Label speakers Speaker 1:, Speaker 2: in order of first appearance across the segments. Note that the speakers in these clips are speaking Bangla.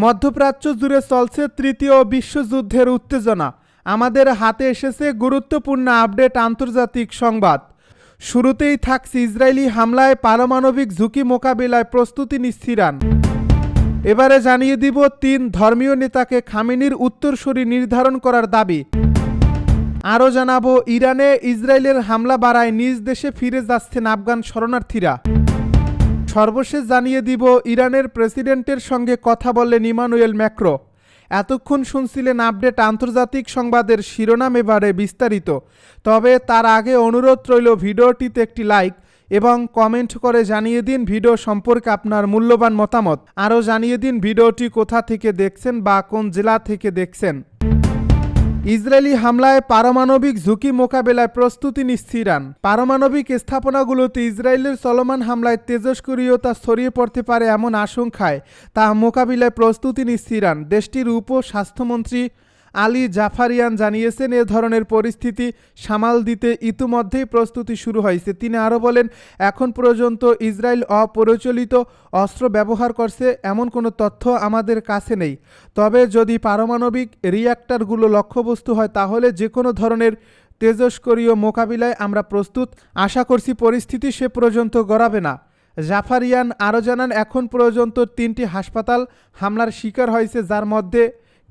Speaker 1: মধ্যপ্রাচ্য জুড়ে চলছে তৃতীয় বিশ্বযুদ্ধের উত্তেজনা। আমাদের হাতে এসেছে গুরুত্বপূর্ণ আপডেট আন্তর্জাতিক সংবাদ। শুরুতেই থাকছে ইসরায়েলি হামলায় পারমাণবিক ঝুঁকি মোকাবিলায় প্রস্তুতি নিচ্ছে ইরান। এবারে জানিয়ে দিব 3 ধর্মীয় নেতাকে খামেনির উত্তরসূরি নির্ধারণ করার দাবি। আরও জানাবো ইরানে ইসরায়েলের হামলা বাড়ায় নিজ দেশে ফিরে যাচ্ছেন আফগান শরণার্থীরা। সর্বশেষ জানিয়ে দিব ইরানের প্রেসিডেন্টের সঙ্গে কথা বললেন ইমানুয়েল ম্যাক্রো। এতক্ষণ শুনছিলেন আপডেট আন্তর্জাতিক সংবাদের শিরোনাম, এবারে বিস্তারিত। তবে তার আগে অনুরোধ রইল ভিডিওটিতে একটি লাইক এবং কমেন্ট করে জানিয়ে দিন ভিডিও সম্পর্কে আপনার মূল্যবান মতামত। আরও জানিয়ে দিন ভিডিওটি কোথা থেকে দেখছেন বা কোন জেলা থেকে দেখছেন। ইসরায়েলি হামলায় পারমাণবিক ঝুঁকি মোকাবেলায় প্রস্তুতি নিচ্ছে ইরান। পারমাণবিক স্থাপনাগুলোতে ইসরায়েলের চলমান হামলায় তেজস্ক্রিয়তা ছড়িয়ে পড়তে পারে এমন আশঙ্কায় তা মোকাবিলায় প্রস্তুতি নিচ্ছে ইরান। দেশটির উপস্বাস্থ্যমন্ত্রী আলী জাফারিয়ান জানিয়েছেন, এ ধরনের পরিস্থিতি সামাল দিতে ইতিমধ্যেই প্রস্তুতি শুরু হয়েছে। তিনি আরও বলেন, এখন পর্যন্ত ইসরায়েল অপরিচালিত অস্ত্র ব্যবহার করছে এমন কোনো তথ্য আমাদের কাছে নেই। তবে যদি পারমাণবিক রিঅ্যাক্টরগুলো লক্ষ্যবস্তু হয় তাহলে যে কোনো ধরনের তেজস্ক্রিয় মোকাবিলায় আমরা প্রস্তুত। আশা করছি পরিস্থিতি সে পর্যন্ত গড়াবে না। জাফারিয়ান আরও জানান, এখন পর্যন্ত 3টি হাসপাতাল হামলার শিকার হয়েছে, যার মধ্যে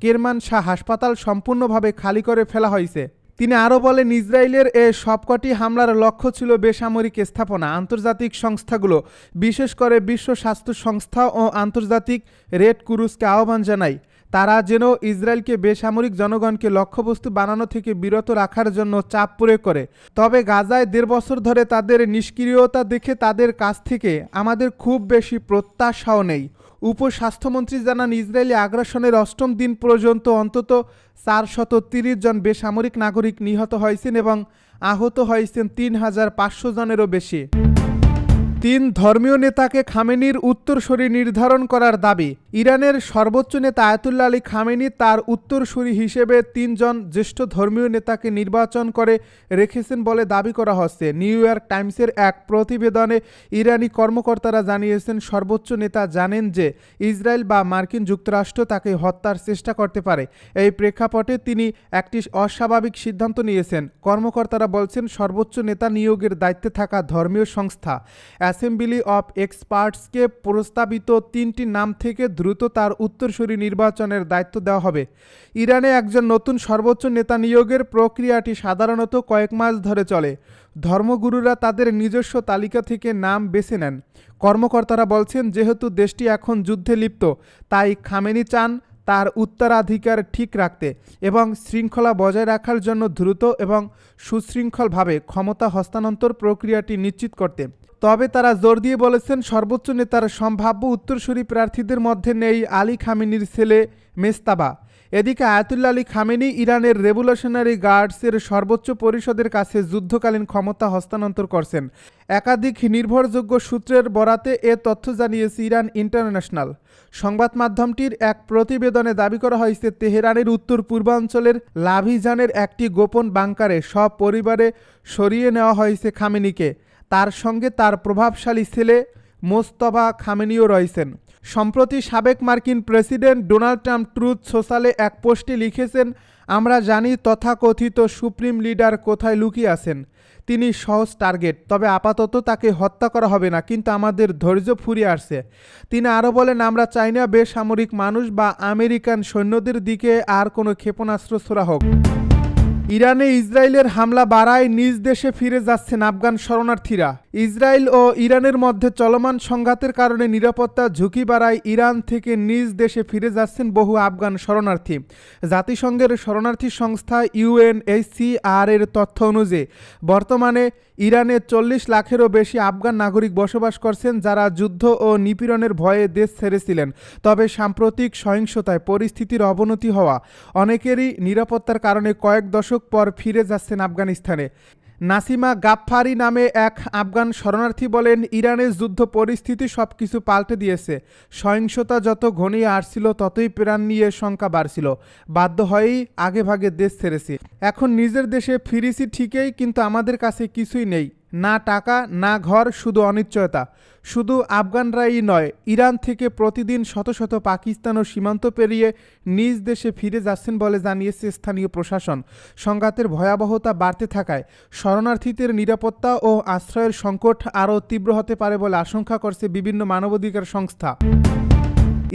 Speaker 1: কেরমান শাহ হাসপাতাল সম্পূর্ণভাবে খালি করে ফেলা হয়েছে। তিনি আরও বলেন, ইসরায়েলের সবকটি হামলার লক্ষ্য ছিল বেসামরিক স্থাপনা। আন্তর্জাতিক সংস্থাগুলো, বিশেষ করে বিশ্ব স্বাস্থ্য সংস্থা ও আন্তর্জাতিক রেড ক্রসকে আহ্বান জানায় তারা যেন ইসরায়েলকে বেসামরিক জনগণকে লক্ষ্যবস্তু বানানো থেকে বিরত রাখার জন্য চাপ প্রয়োগ করে। তবে গাজায় 1.5 বছর ধরে তাদের নিষ্ক্রিয়তা দেখে তাদের কাছ থেকে আমাদের খুব বেশি প্রত্যাশাও নেই। উপস্বাস্থ্যমন্ত্রী জানান, ইসরায়েলি আগ্রাসনের 8ম দিন পর্যন্ত অন্তত 430 জন বেসামরিক নাগরিক নিহত হয়েছেন এবং আহত হয়েছেন 3500 জনেরও বেশি। 3 ধর্মীয় নেতাকে খামেনির উত্তরসূরি নির্ধারণ করার দাবি। ইরানের সর্বোচ্চ নেতা আয়াতুল্লাহ আলী খামেনি তার উত্তরসূরি হিসেবে 3 জন জ্যেষ্ঠ ধর্মীয় নেতাকে নির্বাচন করে রেখেছেন বলে দাবি করা হচ্ছে। নিউ ইয়র্ক টাইমসের এক প্রতিবেদনে ইরানি কর্মকর্তারা জানিয়েছেন, সর্বোচ্চ নেতা জানেন যে ইসরায়েল বা মার্কিন যুক্তরাষ্ট্র তাকে হত্যার চেষ্টা করতে পারে। এই প্রেক্ষাপটে তিনি একটি অস্বাভাবিক সিদ্ধান্ত নিয়েছেন। কর্মকর্তারা বলছেন, সর্বোচ্চ নেতা নিয়োগের দায়িত্বে থাকা ধর্মীয় সংস্থা অ্যাসেম্বলি অব এক্সপার্টসকে প্রস্তাবিত 3টি নাম থেকে দ্রুত তার উত্তরসূরি নির্বাচনের দায়িত্ব দেওয়া হবে। ইরানে একজন নতুন সর্বোচ্চ নেতা নিয়োগের প্রক্রিয়াটি সাধারণত কয়েক মাস ধরে চলে। ধর্মগুরুরা তাদের নিজস্ব তালিকা থেকে নাম বেছে নেন। কর্মকর্তারা বলছেন, যেহেতু দেশটি এখন যুদ্ধে লিপ্ত, তাই খামেনি চান তার উত্তরাধিকার ঠিক রাখতে এবং শৃঙ্খলা বজায় রাখার জন্য দ্রুত এবং সুশৃঙ্খলভাবে ক্ষমতা হস্তান্তর প্রক্রিয়াটি নিশ্চিত করতে। তবে তারা জোর দিয়ে বলেছেন, সর্বোচ্চ নেতার সম্ভাব্য উত্তরসূরি প্রার্থীদের মধ্যে নেই আলী খামেনির ছেলে মেজতাবা। এদিকে আয়াতুল্লাহ আলী খামেনি ইরানের রেভলিউশনারি গার্ডসের সর্বোচ্চ পরিষদের কাছে যুদ্ধকালীন ক্ষমতা হস্তান্তর করছেন। একাধিক নির্ভরযোগ্য সূত্রের বরাতে এ তথ্য জানিয়েছে ইরান ইন্টারন্যাশনাল। সংবাদ মাধ্যমটির এক প্রতিবেদনে দাবি করা হয়েছে, তেহরানের উত্তর পূর্বাঞ্চলের লাভিজানের একটি গোপন বাংকারে সব পরিবারে সরিয়ে নেওয়া হয়েছে খামেনিকে। তার সঙ্গে তার প্রভাবশালী ছেলে মোজতবা খামেনিও রয়েছেন। সম্প্রতি সাবেক মার্কিন প্রেসিডেন্ট ডোনাল্ড ট্রাম্প ট্রুথ সোশ্যালে এক পোস্টে লিখেছেন, আমরা জানি তথাকথিত সুপ্রিম লিডার কোথায় লুকিয়ে আছেন। তিনি সহজ টার্গেট, তবে আপাতত তাকে হত্যা করা হবে না, কিন্তু আমাদের ধৈর্য ফুরিয়ে আসছে। তিনি আরও বলেন, আমরা চাই না বেসামরিক মানুষ বা আমেরিকান সৈন্যদের দিকে আর কোনো ক্ষেপণাস্ত্র ছোড়া হোক। ইরানে ইসরায়েলের হামলা বাড়ায় নিজ দেশে ফিরে যাচ্ছেন আফগান শরণার্থীরা। ইসরায়েল ও ইরানের মধ্যে চলমান সংঘাতের কারণে নিরাপত্তা ঝুঁকি বাড়ায় ইরান থেকে নিজ দেশে ফিরে যাচ্ছেন বহু আফগান শরণার্থী। জাতিসংঘের শরণার্থী সংস্থা UNHCR এর তথ্য অনুযায়ী বর্তমানে ইরানে 40 লাখেরও বেশি আফগান নাগরিক বসবাস করছেন, যারা যুদ্ধ ও নিপীড়নের ভয়ে দেশ ছেড়েছিলেন। তবে সাম্প্রতিক সহিংসতায় পরিস্থিতির অবনতি হওয়া অনেকেরই নিরাপত্তার কারণে কয়েক দশক পর ফিরে যাচ্ছেন আফগানিস্তানে। নাসিমা গাফফারি নামে এক আফগান শরণার্থী বলেন, ইরানের যুদ্ধ পরিস্থিতি সবকিছু পাল্টে দিয়েছে। সহিংসতা যত ঘনিয়ে আসছিল ততই প্রাণ নিয়ে শঙ্কা বাড়ছিল। বাধ্য হয়েই আগেভাগে দেশ ছেড়েছি। এখন নিজের দেশে ফিরেছি ঠিকই, কিন্তু আমাদের কাছে কিছুই নেই। না টাকা, না ঘর, শুধু অনিশ্চয়তা। শুধু আফগানরাই নয়, ইরান থেকে প্রতিদিন শত শত পাকিস্তান ও সীমান্ত পেরিয়ে নিজ দেশে ফিরে যাচ্ছেন বলে জানিয়েছে স্থানীয় প্রশাসন। সংঘাতের ভয়াবহতা বাড়তে থাকায় শরণার্থীদের নিরাপত্তা ও আশ্রয়ের সংকট আরও তীব্র হতে পারে বলে আশঙ্কা করছে বিভিন্ন মানবাধিকার সংস্থা।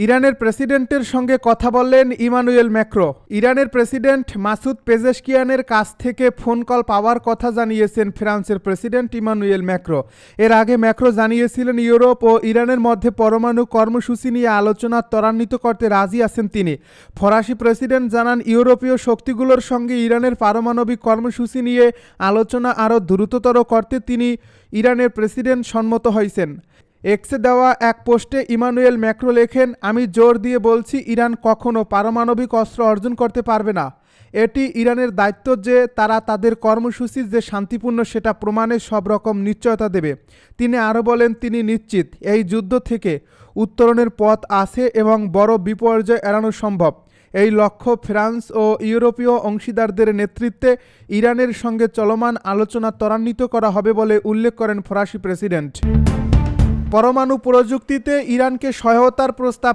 Speaker 1: ইরানের প্রেসিডেন্টের সঙ্গে কথা বললেন ইমানুয়েল ম্যাক্রো। ইরানের প্রেসিডেন্ট মাসুদ পেজেশকিয়ানের কাছ থেকে ফোন কল পাওয়ার কথা জানিয়েছেন ফ্রান্সের প্রেসিডেন্ট ইমানুয়েল ম্যাক্রো। এর আগে ম্যাক্রো জানিয়েছিলেন ইউরোপ ও ইরানের মধ্যে পরমাণু কর্মসূচি নিয়ে আলোচনা ত্বরান্বিত করতে রাজি আছেন তিনি। ফরাসি প্রেসিডেন্ট জানান, ইউরোপীয় শক্তিগুলোর সঙ্গে ইরানের পারমাণবিক কর্মসূচি নিয়ে আলোচনা আরও দ্রুততর করতে তিনি ইরানের প্রেসিডেন্ট সম্মত হয়েছেন। এক্সে দেওয়া এক পোস্টে ইমানুয়েল ম্যাক্রো লেখেন, আমি জোর দিয়ে বলছি, ইরান কখনো পারমাণবিক অস্ত্র অর্জন করতে পারবে না। এটি ইরানের দায়িত্ব যে তারা তাদের কর্মসূচি যে শান্তিপূর্ণ সেটা প্রমাণে সব রকম নিশ্চয়তা দেবে। তিনি আরও বলেন, তিনি নিশ্চিত এই যুদ্ধ থেকে উত্তরণের পথ আছে এবং বড় বিপর্যয় এড়ানো সম্ভব। এই লক্ষ্য ফ্রান্স ও ইউরোপীয় অংশীদারদের নেতৃত্বে ইরানের সঙ্গে চলমান আলোচনা ত্বরান্বিত করা হবে বলে উল্লেখ করেন ফরাসি প্রেসিডেন্ট। পরমাণু প্রযুক্তিতে ইরানকে সহায়তার প্রস্তাব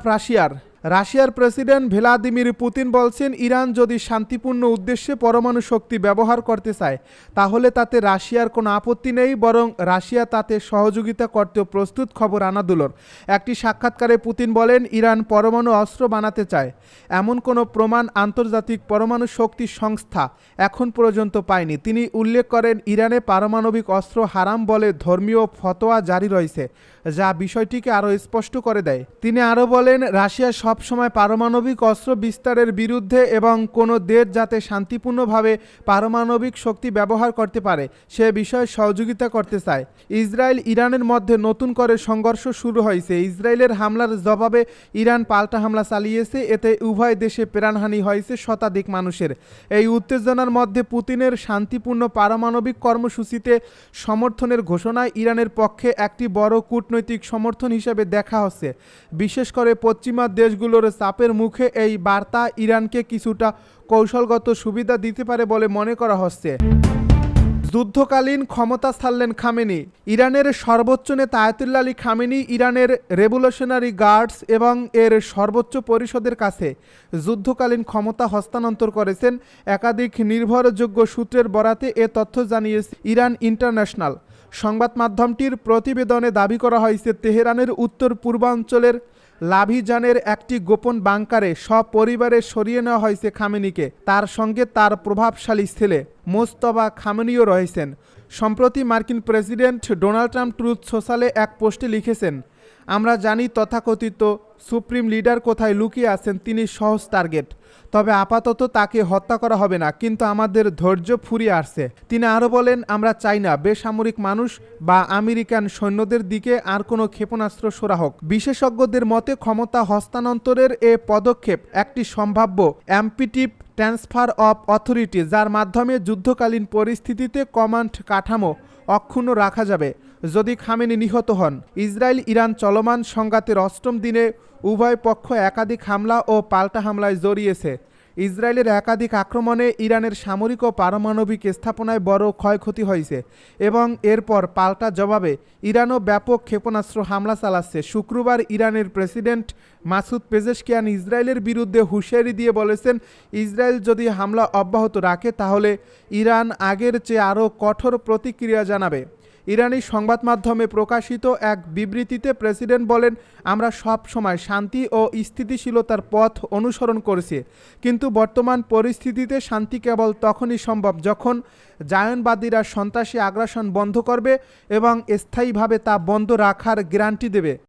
Speaker 1: রাশিয়ার প্রেসিডেন্ট ভ্লাদিমির পুতিন বলছেন, ইরান যদি শান্তিপূর্ণ উদ্দেশ্যে পরমাণু শক্তি ব্যবহার করতে চায় তাহলে তাতে রাশিয়ার কোনো আপত্তি নেই, বরং রাশিয়া তাতে সহযোগিতা করতেও প্রস্তুত। খবর আনাদুলোর একটি সাক্ষাৎকারে পুতিন বলেন, ইরান পরমাণু অস্ত্র বানাতে চায় এমন কোনো প্রমাণ আন্তর্জাতিক পরমাণু শক্তি সংস্থা এখন পর্যন্ত পায়নি। তিনি উল্লেখ করেন, ইরানে পারমাণবিক অস্ত্র হারাম বলে ধর্মীয় ফতোয়া জারি রয়েছে, যা বিষয়টিকে আরও স্পষ্ট করে দেয়। তিনি আরও বলেন, রাশিয়া সবসময় পারমাণবিক অস্ত্র বিস্তারের বিরুদ্ধে এবং কোনো দেশ যাতে শান্তিপূর্ণভাবে পারমাণবিক শক্তি ব্যবহার করতে পারে সে বিষয়ে সহযোগিতা করতে চায়। ইসরায়েল ইরানের মধ্যে নতুন করে সংঘর্ষ শুরু হয়েছে। ইসরায়েলের হামলার জবাবে ইরান পাল্টা হামলা চালিয়েছে, এতে উভয় দেশে প্রাণহানি হয়েছে শতাধিক মানুষের। এই উত্তেজনার মধ্যে পুতিনের শান্তিপূর্ণ পারমাণবিক কর্মসূচিতে সমর্থনের ঘোষণায় ইরানের পক্ষে একটি বড় কূটনৈতিক সমর্থন হিসেবে দেখা হচ্ছে। বিশেষ করে পশ্চিমা দেশগুলোর চাপের মুখে এই বার্তা ইরানকে কিছুটা কৌশলগত সুবিধা দিতে পারে বলে মনে করা হচ্ছে। যুদ্ধকালীন ক্ষমতা ছাড়লেন খামেনি। ইরানের সর্বোচ্চ নেতা আয়াতুল্লাহ আলী খামেনি ইরানের রেভলিউশনারি গার্ডস এবং এর সর্বোচ্চ পরিষদের কাছে যুদ্ধকালীন ক্ষমতা হস্তান্তর করেছেন। একাধিক নির্ভরযোগ্য সূত্রের বরাতে এ তথ্য জানিয়েছে ইরান ইন্টারন্যাশনাল। সংবাদ মাধ্যমটির প্রতিবেদনে দাবি করা হয়েছে, তেহরানের উত্তর পূর্বাঞ্চলের লাভিজানের একটি গোপন বাংকারে সপরিবারে সরিয়ে নেওয়া হয়েছে খামেনিকে। তার সঙ্গে তার প্রভাবশালী ছেলে মোজতবা খামেনিও রয়েছেন। সম্প্রতি মার্কিন প্রেসিডেন্ট ডোনাল্ড ট্রাম্প ট্রুথ সোশ্যালে এক পোস্টে লিখেছেন, আমরা জানি তথাকথিত সুপ্রিম লিডার কোথায় লুকিয়ে আছেন, তিনি সহজ টার্গেট। তবে আপাতত তাকে হত্যা করা হবে না, কিন্তু আমাদের ধৈর্য ফুরিয়ে আসছে। তিনি আরও বলেন, আমরা চাই না বেসামরিক মানুষ বা আমেরিকান সৈন্যদের দিকে আর কোনো ক্ষেপণাস্ত্র ছোড়া হোক। বিশেষজ্ঞদের মতে ক্ষমতা হস্তান্তরের এ পদক্ষেপ একটি সম্ভাব্য অ্যাম্পিটিভ ট্রান্সফার অফ অথরিটি, যার মাধ্যমে যুদ্ধকালীন পরিস্থিতিতে কমান্ড কাঠামো অক্ষুণ্ণ রাখা যাবে যদি খামেনি নিহত হন। ইসরায়েল ইরান চলমান সংঘাতের অষ্টম দিনে উভয় পক্ষ একাধিক হামলা ও পাল্টা হামলায় জড়িয়েছে। ইসরায়েলের একাধিক আক্রমণে ইরানের সামরিক ও পারমাণবিক স্থাপনায় বড় ক্ষয়ক্ষতি হয়েছে এবং এরপর পাল্টা জবাবে ইরানও ব্যাপক ক্ষেপণাস্ত্র হামলা চালাচ্ছে। শুক্রবার ইরানের প্রেসিডেন্ট মাসুদ পেজেশকিয়ান ইসরায়েলের বিরুদ্ধে হুঁশিয়ারি দিয়ে বলেছেন, ইসরায়েল যদি হামলা অব্যাহত রাখে তাহলে ইরান আগের চেয়ে আরও কঠোর প্রতিক্রিয়া জানাবে। ইরানি সংবাদ মাধ্যমে প্রকাশিত এক বিবৃতিতে প্রেসিডেন্ট বলেন, আমরা সব সময় শান্তি ও স্থিতিশীলতার পথ অনুসরণ করেছি, কিন্তু বর্তমান পরিস্থিতিতে শান্তি কেবল তখনই সম্ভব যখন জায়নবাদীরা সন্ত্রাসী আগ্রাসন বন্ধ করবে এবং স্থায়ীভাবে তা বন্ধ রাখার গ্যারান্টি দেবে।